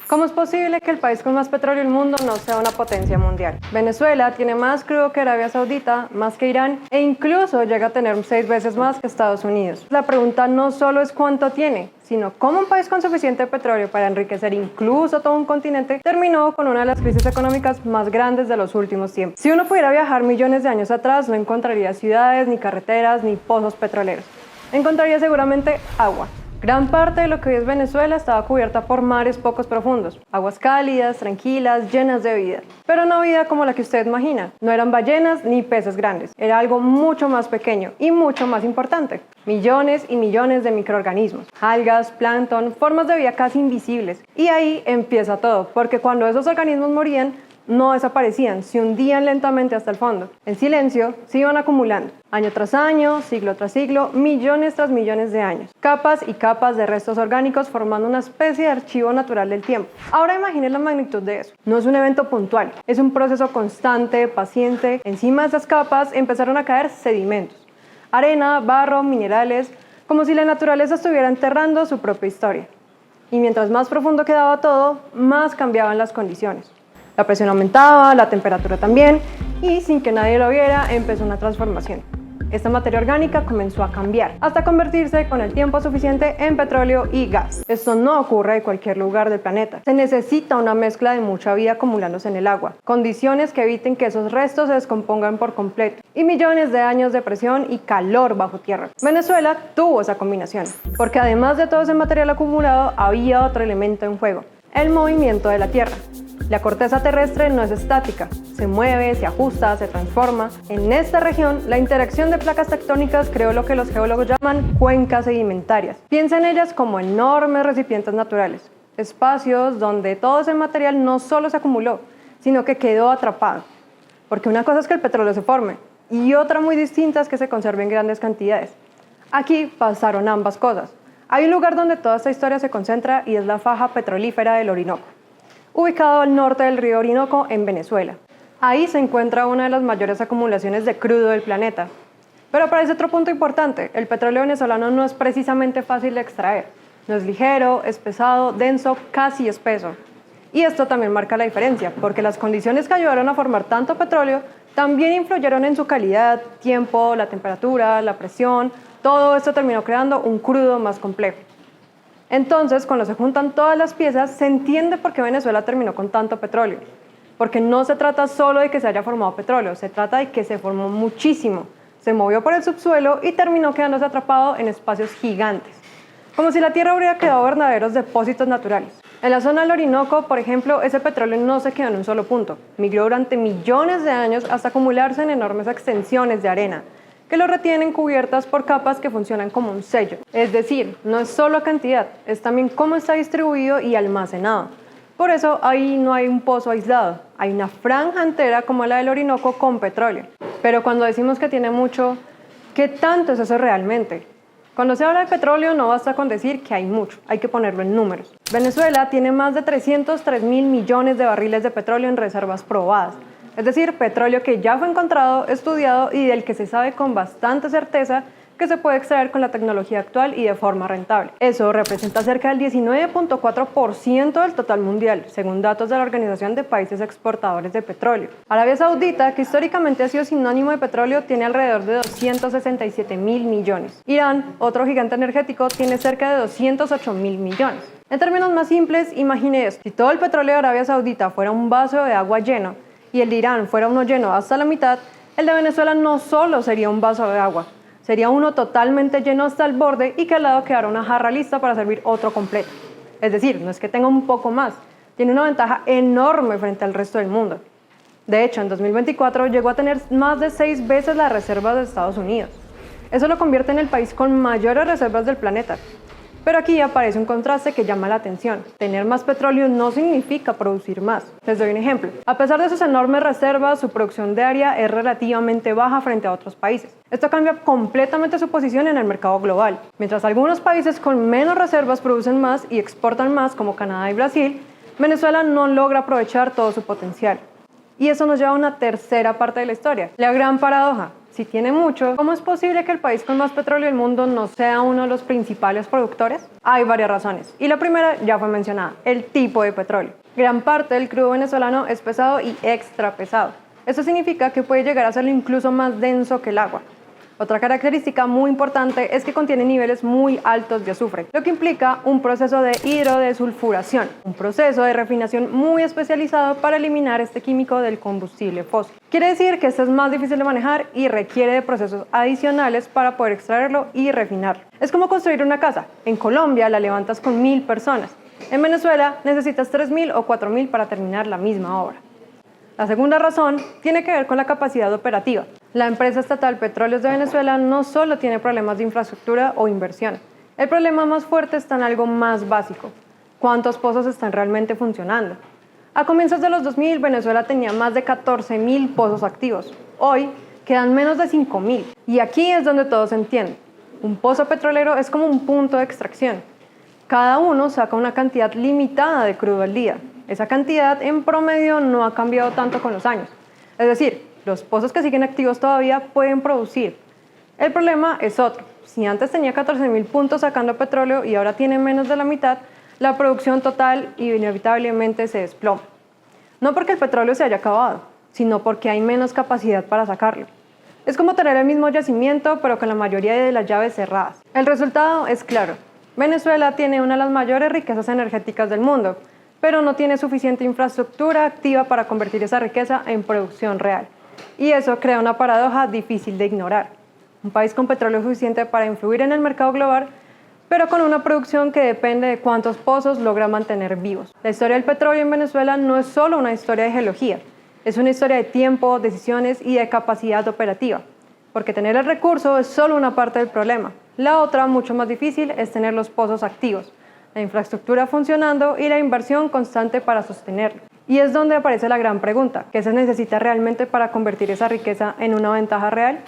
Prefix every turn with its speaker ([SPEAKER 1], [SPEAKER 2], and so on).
[SPEAKER 1] ¿Cómo es posible que el país con más petróleo del mundo no sea una potencia mundial? Venezuela tiene más crudo que Arabia Saudita, más que Irán e incluso llega a tener 6 veces más que Estados Unidos. La pregunta no solo es cuánto tiene, sino cómo un país con suficiente petróleo para enriquecer incluso todo un continente terminó con una de las crisis económicas más grandes de los últimos tiempos. Si uno pudiera viajar millones de años atrás, no encontraría ciudades, ni carreteras, ni pozos petroleros. Encontraría seguramente agua. Gran parte de lo que hoy es Venezuela estaba cubierta por mares pocos profundos, aguas cálidas, tranquilas, llenas de vida. Pero no vida como la que usted imagina. No eran ballenas ni peces grandes. Era algo mucho más pequeño y mucho más importante. Millones y millones de microorganismos, algas, plancton, formas de vida casi invisibles. Y ahí empieza todo, porque cuando esos organismos morían, no desaparecían, se hundían lentamente hasta el fondo. En silencio, se iban acumulando, año tras año, siglo tras siglo, millones tras millones de años. Capas y capas de restos orgánicos formando una especie de archivo natural del tiempo. Ahora imaginen la magnitud de eso. No es un evento puntual, es un proceso constante, paciente. Encima de esas capas empezaron a caer sedimentos. Arena, barro, minerales, como si la naturaleza estuviera enterrando su propia historia. Y mientras más profundo quedaba todo, más cambiaban las condiciones. La presión aumentaba, la temperatura también, y sin que nadie lo viera, empezó una transformación. Esta materia orgánica comenzó a cambiar, hasta convertirse con el tiempo suficiente en petróleo y gas. Esto no ocurre en cualquier lugar del planeta. Se necesita una mezcla de mucha vida acumulándose en el agua, condiciones que eviten que esos restos se descompongan por completo, y millones de años de presión y calor bajo tierra. Venezuela tuvo esa combinación, porque además de todo ese material acumulado, había otro elemento en juego: el movimiento de la Tierra. La corteza terrestre no es estática, se mueve, se ajusta, se transforma. En esta región, la interacción de placas tectónicas creó lo que los geólogos llaman cuencas sedimentarias. Piensa en ellas como enormes recipientes naturales, espacios donde todo ese material no solo se acumuló, sino que quedó atrapado. Porque una cosa es que el petróleo se forme, y otra muy distinta es que se conserve en grandes cantidades. Aquí pasaron ambas cosas. Hay un lugar donde toda esta historia se concentra y es la faja petrolífera del Orinoco, ubicado al norte del río Orinoco en Venezuela. Ahí se encuentra una de las mayores acumulaciones de crudo del planeta. Pero aparece otro punto importante: el petróleo venezolano no es precisamente fácil de extraer. No es ligero, es pesado, denso, casi espeso. Y esto también marca la diferencia, porque las condiciones que ayudaron a formar tanto petróleo también influyeron en su calidad, tiempo, la temperatura, la presión. Todo esto terminó creando un crudo más complejo. Entonces, cuando se juntan todas las piezas, se entiende por qué Venezuela terminó con tanto petróleo. Porque no se trata solo de que se haya formado petróleo, se trata de que se formó muchísimo. Se movió por el subsuelo y terminó quedándose atrapado en espacios gigantes. Como si la tierra hubiera quedado verdaderos depósitos naturales. En la zona del Orinoco, por ejemplo, ese petróleo no se quedó en un solo punto. Migró durante millones de años hasta acumularse en enormes extensiones de arena, que lo retienen cubiertas por capas que funcionan como un sello. Es decir, no es solo cantidad, es también cómo está distribuido y almacenado. Por eso ahí no hay un pozo aislado, hay una franja entera como la del Orinoco con petróleo. Pero cuando decimos que tiene mucho, ¿qué tanto es eso realmente? Cuando se habla de petróleo no basta con decir que hay mucho, hay que ponerlo en números. Venezuela tiene más de 303.000 millones de barriles de petróleo en reservas probadas. Es decir, petróleo que ya fue encontrado, estudiado y del que se sabe con bastante certeza que se puede extraer con la tecnología actual y de forma rentable. Eso representa cerca del 19.4% del total mundial, según datos de la Organización de Países Exportadores de Petróleo. Arabia Saudita, que históricamente ha sido sinónimo de petróleo, tiene alrededor de 267.000 millones. Irán, otro gigante energético, tiene cerca de 208.000 millones. En términos más simples, imagine esto: si todo el petróleo de Arabia Saudita fuera un vaso de agua lleno, y el de Irán fuera uno lleno hasta la mitad, el de Venezuela no solo sería un vaso de agua, sería uno totalmente lleno hasta el borde y que al lado quedara una jarra lista para servir otro completo. Es decir, no es que tenga un poco más, tiene una ventaja enorme frente al resto del mundo. De hecho, en 2024 llegó a tener más de 6 veces las reservas de Estados Unidos. Eso lo convierte en el país con mayores reservas del planeta. Pero aquí aparece un contraste que llama la atención. Tener más petróleo no significa producir más. Les doy un ejemplo. A pesar de sus enormes reservas, su producción diaria es relativamente baja frente a otros países. Esto cambia completamente su posición en el mercado global. Mientras algunos países con menos reservas producen más y exportan más, como Canadá y Brasil, Venezuela no logra aprovechar todo su potencial. Y eso nos lleva a una tercera parte de la historia, la gran paradoja. Si tiene mucho, ¿cómo es posible que el país con más petróleo del mundo no sea uno de los principales productores? Hay varias razones, y la primera ya fue mencionada, el tipo de petróleo. Gran parte del crudo venezolano es pesado y extra pesado. Esto significa que puede llegar a serlo incluso más denso que el agua. Otra característica muy importante es que contiene niveles muy altos de azufre, lo que implica un proceso de hidrodesulfuración, un proceso de refinación muy especializado para eliminar este químico del combustible fósil. Quiere decir que este es más difícil de manejar y requiere de procesos adicionales para poder extraerlo y refinarlo. Es como construir una casa. En Colombia la levantas con 1000 personas. En Venezuela necesitas 3000 o 4000 para terminar la misma obra. La segunda razón tiene que ver con la capacidad operativa. La empresa estatal Petróleos de Venezuela no solo tiene problemas de infraestructura o inversión. El problema más fuerte está en algo más básico. ¿Cuántos pozos están realmente funcionando? A comienzos de los 2000, Venezuela tenía más de 14.000 pozos activos. Hoy quedan menos de 5.000. Y aquí es donde todo se entiende. Un pozo petrolero es como un punto de extracción. Cada uno saca una cantidad limitada de crudo al día. Esa cantidad en promedio no ha cambiado tanto con los años. Es decir, los pozos que siguen activos todavía pueden producir. El problema es otro. Si antes tenía 14.000 puntos sacando petróleo y ahora tiene menos de la mitad, la producción total inevitablemente se desploma. No porque el petróleo se haya acabado, sino porque hay menos capacidad para sacarlo. Es como tener el mismo yacimiento, pero con la mayoría de las llaves cerradas. El resultado es claro. Venezuela tiene una de las mayores riquezas energéticas del mundo, pero no tiene suficiente infraestructura activa para convertir esa riqueza en producción real. Y eso crea una paradoja difícil de ignorar. Un país con petróleo suficiente para influir en el mercado global, pero con una producción que depende de cuántos pozos logra mantener vivos. La historia del petróleo en Venezuela no es solo una historia de geología, es una historia de tiempo, decisiones y de capacidad operativa. Porque tener el recurso es solo una parte del problema. La otra, mucho más difícil, es tener los pozos activos, la infraestructura funcionando y la inversión constante para sostenerlo. Y es donde aparece la gran pregunta: ¿qué se necesita realmente para convertir esa riqueza en una ventaja real?